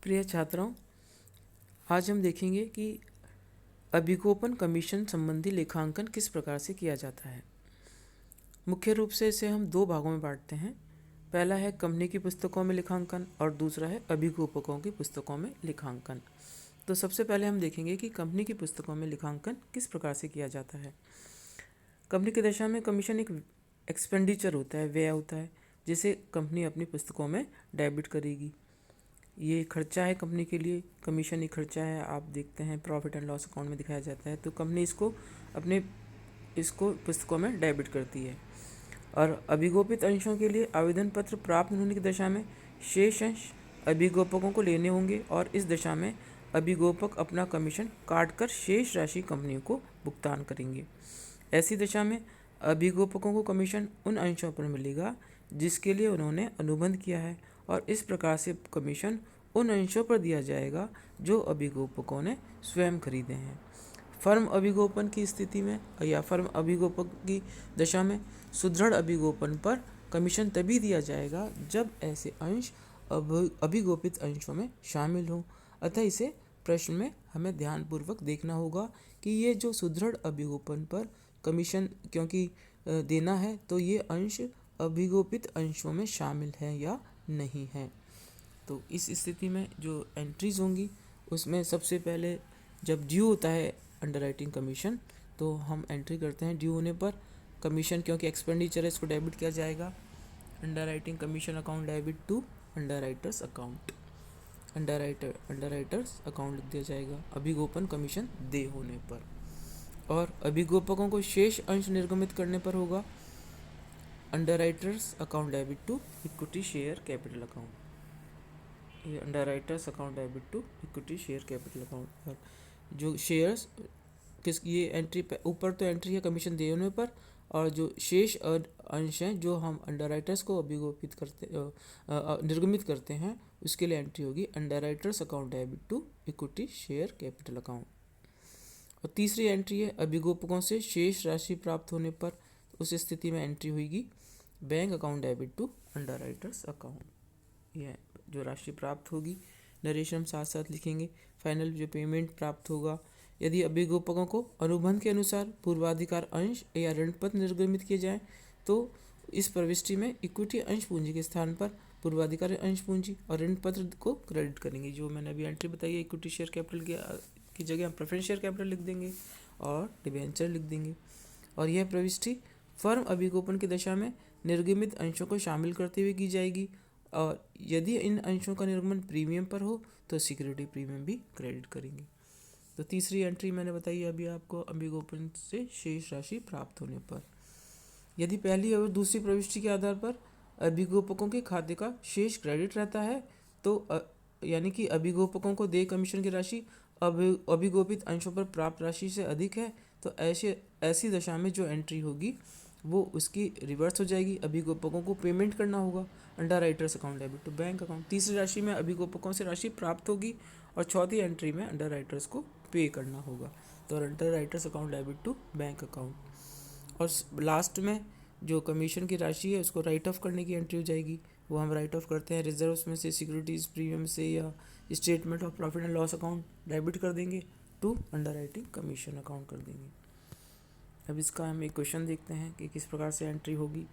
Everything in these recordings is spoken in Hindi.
प्रिय छात्रों, आज हम देखेंगे कि अभिगोपन कमीशन संबंधी लेखांकन किस प्रकार से किया जाता है। मुख्य रूप से इसे हम दो भागों में बांटते हैं। पहला है कंपनी की पुस्तकों में लेखांकन और दूसरा है अभिगोपकों की पुस्तकों में लेखांकन। तो सबसे पहले हम देखेंगे कि कंपनी की पुस्तकों में लेखांकन किस प्रकार से किया जाता है। कंपनी की दशा में कमीशन एक एक्सपेंडिचर होता है, व्यय होता है, जिसे कंपनी अपनी पुस्तकों में डेबिट करेगी। ये खर्चा है कंपनी के लिए, कमीशन एक खर्चा है। आप देखते हैं प्रॉफिट एंड लॉस अकाउंट में दिखाया जाता है, तो कंपनी इसको पुस्तकों में डेबिट करती है। और अभिगोपित अंशों के लिए आवेदन पत्र प्राप्त होने की दशा में शेष अंश अभिगोपकों को लेने होंगे और इस दशा में अभिगोपक अपना कमीशन काटकर शेष राशि कंपनी को भुगतान करेंगे। ऐसी दशा में अभिगोपकों को कमीशन उन अंशों पर मिलेगा जिसके लिए उन्होंने अनुबंध किया है और इस प्रकार से कमीशन उन अंशों पर दिया जाएगा जो अभिगोपकों ने स्वयं खरीदे हैं। फर्म अभिगोपन की स्थिति में या फर्म अभिगोपक की दशा में सुदृढ़ अभिगोपन पर कमीशन तभी दिया जाएगा जब ऐसे अंश अभिगोपित अंशों में शामिल हों। अतः इसे प्रश्न में हमें ध्यानपूर्वक देखना होगा कि ये जो सुदृढ़ अभिगोपन पर कमीशन क्योंकि देना है, तो ये अंश अभिगोपित अंशों में शामिल है या नहीं है। तो इस स्थिति में जो एंट्रीज होंगी उसमें सबसे पहले जब ड्यू होता है अंडरराइटिंग कमीशन, तो हम एंट्री करते हैं ड्यू होने पर कमीशन, क्योंकि एक्सपेंडिचर है, इसको डेबिट किया जाएगा। Underwriting commission account debit to underwriters account, underwriters account लिख दिया जाएगा अभिगोपन कमीशन दे होने पर। और अभिगोपकों को शेष अंश निर्गमित करने पर होगा underwriters account debit to equity share capital account. ये underwriters account debit to equity share capital account पर जो शेयर्स ये एंट्री ऊपर तो एंट्री है कमीशन देने पर, और जो शेष अंश हैं जो हम अंडरराइटर्स को अभिगोपित करते निर्गमित करते हैं उसके लिए एंट्री होगी underwriters account debit to equity share capital account. और तीसरी एंट्री है अभिगोपकों से शेष राशि प्राप्त होने पर, उस स्थिति में एंट्री होगी bank account debit to underwriters account. यह जो राशि प्राप्त होगी नरेशन साथ साथ लिखेंगे। फाइनल जो पेमेंट प्राप्त होगा, यदि अभिगोपकों को अनुबंध के अनुसार पूर्वाधिकार अंश या ऋण पत्र निर्गमित किए जाएं, तो इस प्रविष्टि में इक्विटी अंश पूंजी के स्थान पर पूर्वाधिकार अंश पूंजी और ऋण पत्र को क्रेडिट करेंगे। जो मैंने अभी एंट्री बताई है इक्विटी शेयर कैपिटल की जगह हम प्रेफरेंस शेयर कैपिटल लिख देंगे और डिबेंचर लिख देंगे। और यह प्रविष्टि फर्म अभिगोपन की दशा में निर्गमित अंशों को शामिल करते हुए की जाएगी, और यदि इन अंशों का निर्गमन प्रीमियम पर हो तो सिक्योरिटी प्रीमियम भी क्रेडिट करेंगे। तो तीसरी एंट्री मैंने बताई अभी आपको अभिगोपन से शेष राशि प्राप्त होने पर। यदि पहली और दूसरी प्रविष्टि के आधार पर अभिगोपकों के खाते का शेष क्रेडिट रहता है, तो यानी कि अभिगोपकों को देय कमीशन की राशि अभिगोपित अंशों पर प्राप्त राशि से अधिक है, तो ऐसी दशा में जो एंट्री होगी वो उसकी रिवर्स हो जाएगी। अभिगोपकों को पेमेंट करना होगा underwriters account debit to bank account. तीसरी राशि में अभिगोपकों से राशि प्राप्त होगी और चौथी एंट्री में अंडरराइटर्स को पे करना होगा, तो underwriters account debit to bank account. और लास्ट में जो कमीशन की राशि है उसको राइट ऑफ करने की एंट्री हो जाएगी, वो हम राइट ऑफ करते हैं रिजर्व्स में से, सिक्योरिटीज़ प्रीमियम से, या statement of profit and loss account debit कर देंगे टू अंडरराइटिंग कमीशन अकाउंट कर देंगे। अब इसका हम एक क्वेश्चन देखते हैं कि किस प्रकार से एंट्री होगी।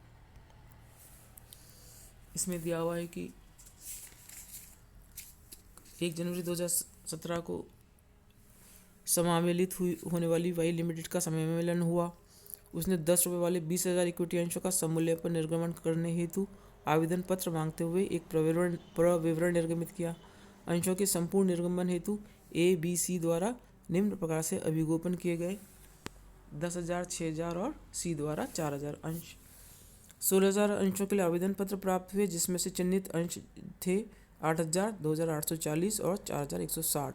इसमें दिया हुआ है कि 1 जनवरी 2017 को समावेलित होने वाली वाई लिमिटेड का समय सम्मेलन हुआ। उसने 10 रुपये वाले 20,000 इक्विटी अंशों का समूल्य पर निर्गमन करने हेतु आवेदन पत्र मांगते हुए एक प्रविवरण निर्गमित किया। अंशों के संपूर्ण निर्गमन हेतु ABC द्वारा निम्न प्रकार से अभिगोपन किए गए 10,000, 6,000 और C द्वारा 4,000 अंश। 16,000 अंशों के लिए आवेदन पत्र प्राप्त हुए, जिसमें से चिन्हित अंश थे 8,000, 2,840 और 4,160।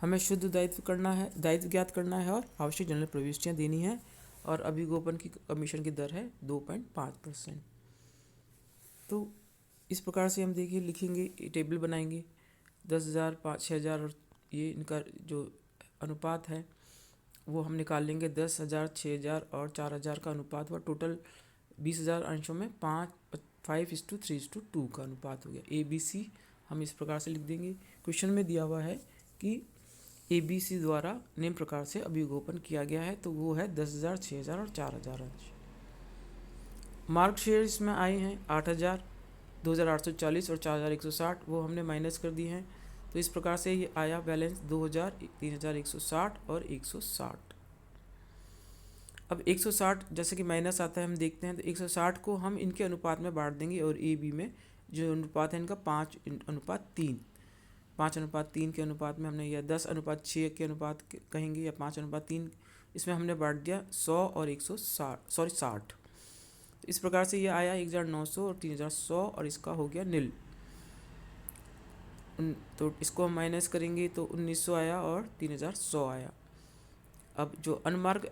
हमें शुद्ध दायित्व ज्ञात करना है और आवश्यक जनरल प्रविष्टियाँ देनी है, और अभिगोपन की कमीशन की दर है 2.5%। तो इस प्रकार से हम देखिए लिखेंगे, टेबल बनाएंगे 10,000, 6,000 और ये इनका जो अनुपात है वो हम निकाल लेंगे। 10,000, 6,000 और 4,000 का अनुपात हुआ, टोटल 20,000 अंशों में 5:3:2 का अनुपात हो गया। ABC हम इस प्रकार से लिख देंगे। क्वेश्चन में दिया हुआ है कि ABC द्वारा निम्न प्रकार से अभिगोपन किया गया है, तो वो है 10,000, 6,000 और 4,000 अंश। मार्क शेयर इसमें आए हैं 8,000, 2,840 और 4,160, वो हमने माइनस कर दिए हैं। तो इस प्रकार से ये आया बैलेंस 2,000, 3,160 और 160। अब 160 जैसे कि माइनस आता है हम देखते हैं, तो 160 को हम इनके अनुपात में बांट देंगे और AB में जो अनुपात है इनका 5:3, 5:3 के अनुपात में हमने, या 10:6 के अनुपात कहेंगे, या 5:3, इसमें हमने बांट दिया 100 और 60। इस प्रकार से ये आया 1,900 और 3,100 और इसका हो गया नील। तो इसको हम माइनस करेंगे तो 1,900 आया और 3,100 आया। अब जो अनमार्क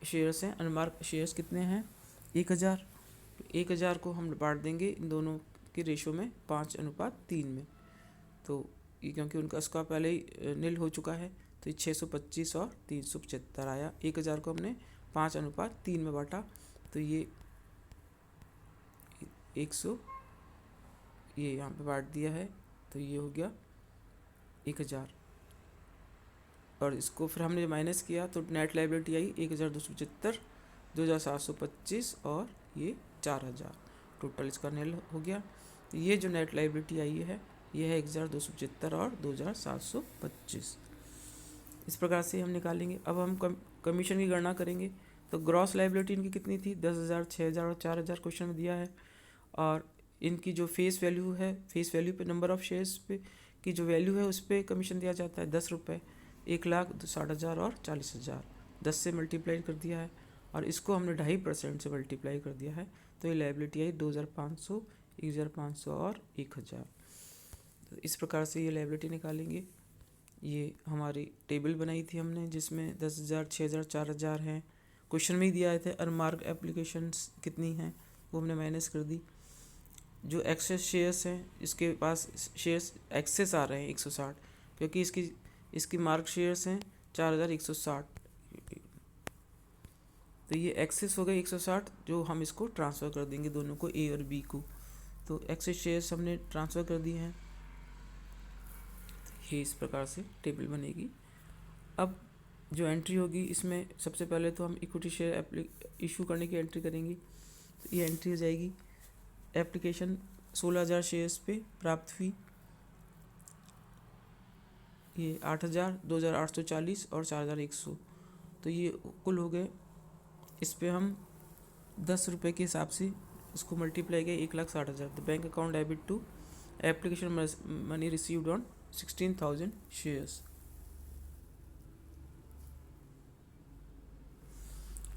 शेयर्स हैं, अनमार्क शेयर्स कितने हैं? 1,000। 1,000 को हम बांट देंगे इन दोनों के रेशो में 5:3 में। तो ये क्योंकि उनका इसका पहले ही नील हो चुका है, तो ये 625 और 375 आया। 1,000 को हमने 5:3 में बांटा, तो ये 100 ये यहाँ पे बांट दिया है, तो ये हो गया 1,000। और इसको फिर हमने माइनस किया तो नेट लायबिलिटी आई 1,275, 2,725 और ये 4,000। टोटल इसका नील हो गया। तो ये जो नेट लायबिलिटी आई है ये है 1,275 और 2,725। इस प्रकार से हम निकालेंगे। अब हम कमीशन की गणना करेंगे। तो ग्रॉस लायबिलिटी इनकी कितनी थी? 10,000, 6,000 और 4,000 क्वेश्चन में दिया है। और इनकी जो फेस वैल्यू है, फेस वैल्यू पे नंबर ऑफ शेयर्स पे की जो वैल्यू है उस पर कमीशन दिया जाता है 10 रुपये। 1,60,000 और 40,000 10 से मल्टीप्लाई कर दिया है और इसको हमने 2.5% से मल्टीप्लाई कर दिया है। तो ये लायबिलिटी आई 2,500, 1,500 और 1,000। तो इस प्रकार से ये लायबिलिटी निकालेंगे। ये हमारी टेबल बनाई थी हमने जिसमें 10,000, 6,000, 4,000 हैं। क्वेश्चन में ही दिया थे अनमार्क एप्लीकेशंस कितनी हैं, वो हमने माइनस कर दी। जो एक्सेस शेयर्स हैं, इसके पास शेयर्स एक्सेस आ रहे हैं 160, क्योंकि इसकी मार्क शेयर्स हैं 4,160। तो ये एक्सेस हो गए 160, जो हम इसको ट्रांसफ़र कर देंगे दोनों को, A और B को। तो एक्सेस शेयर्स हमने ट्रांसफ़र कर दिए हैं। ये इस प्रकार से टेबल बनेगी। अब जो एंट्री होगी इसमें सबसे पहले तो हम इक्विटी शेयर इशू करने की एंट्री करेंगे। तो ये एंट्री हो जाएगी एप्लीकेशन 16,000 शेयर्स पे प्राप्त फी, ये 8,000, 2,840 और 4,100। तो ये कुल हो गए। इस पे हम 10 रुपये के हिसाब से इसको मल्टीप्लाई किया 1,60,000। The bank account debit to application money received on 16,000 shares.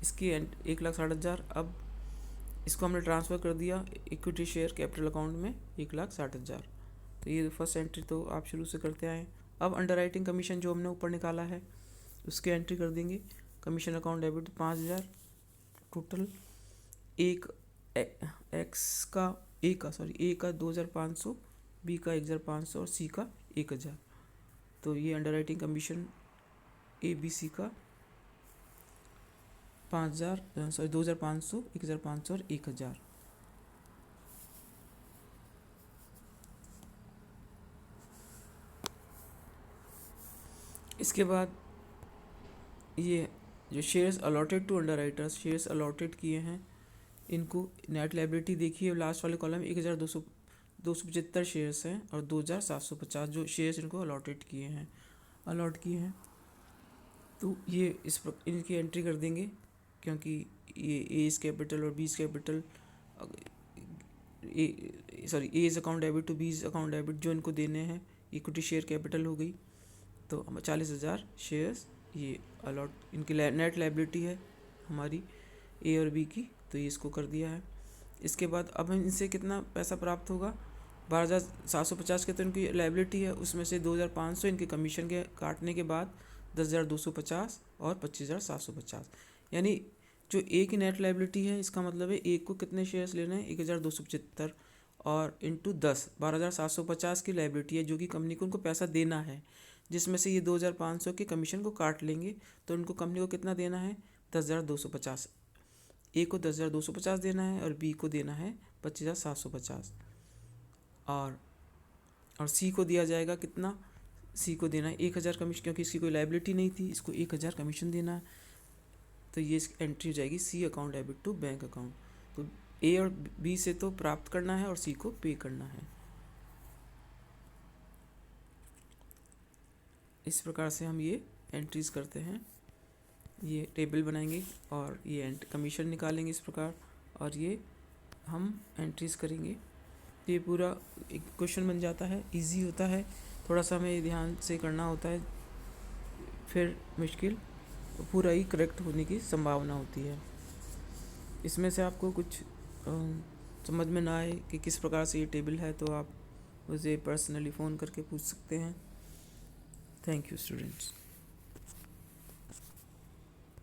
इसकी 1,60,000। अब इसको हमने ट्रांसफ़र कर दिया इक्विटी शेयर कैपिटल अकाउंट में 1,60,000। तो ये फर्स्ट एंट्री तो आप शुरू से करते आए। अब अंडरराइटिंग कमीशन जो हमने ऊपर निकाला है उसकी एंट्री कर देंगे। Commission account debit 5,000 total. A का 2,500, बी का 1,500 और सी का 1,000। तो ये अंडरराइटिंग कमीशन ABC का 2,500, 1,500 और 1,000। इसके बाद ये जो shares allotted to underwriters, shares allotted किए हैं, इनको नेट लायबिलिटी देखिए लास्ट वाले कॉलम 1,275 शेयर्स हैं और 2,750 जो शेयर्स इनको अलॉट किए हैं। तो ये इनकी एंट्री कर देंगे, क्योंकि ये एज कैपिटल और B's capital, A's account debit to B's account debit जो इनको देने हैं, इक्विटी शेयर कैपिटल हो गई। तो 40,000 शेयर्स ये अलॉट, इनकी नेट लायबिलिटी है हमारी A और B की, तो ये इसको कर दिया है। इसके बाद अब इनसे कितना पैसा प्राप्त होगा? 12,750 के तो इनकी लायबिलिटी है, उसमें से 2,500 इनके कमीशन के काटने के बाद 10,250 और 25,750, यानी जो A की नेट लायबिलिटी है इसका मतलब है A को कितने शेयर्स लेने हैं? 1,275 और इंटू 10 12,750 की लायबिलिटी है जो कि कंपनी को उनको पैसा देना है, जिसमें से ये 2,500 के कमीशन को काट लेंगे। तो उनको कंपनी को कितना देना है? 10,250। A को 10,250 देना है और B को देना है 25,750। और और सी को दिया जाएगा कितना, सी को देना है 1000 कमीशन, क्योंकि इसकी कोई लाइबिलिटी नहीं थी, इसको 1000 कमीशन देना है। तो ये एंट्री हो जाएगी C account debit to bank account. तो ए और बी से तो प्राप्त करना है और सी को पे करना है। इस प्रकार से हम ये एंट्रीज करते हैं, ये टेबल बनाएंगे और ये कमीशन निकालेंगे इस प्रकार, और ये हम एंट्रीज करेंगे। ये पूरा एक क्वेश्चन बन जाता है, इजी होता है, थोड़ा सा हमें ध्यान से करना होता है, फिर मुश्किल पूरा ही करेक्ट होने की संभावना होती है। इसमें से आपको कुछ समझ में ना आए कि किस प्रकार से ये टेबल है, तो आप मुझे पर्सनली फ़ोन करके पूछ सकते हैं। Thank you students.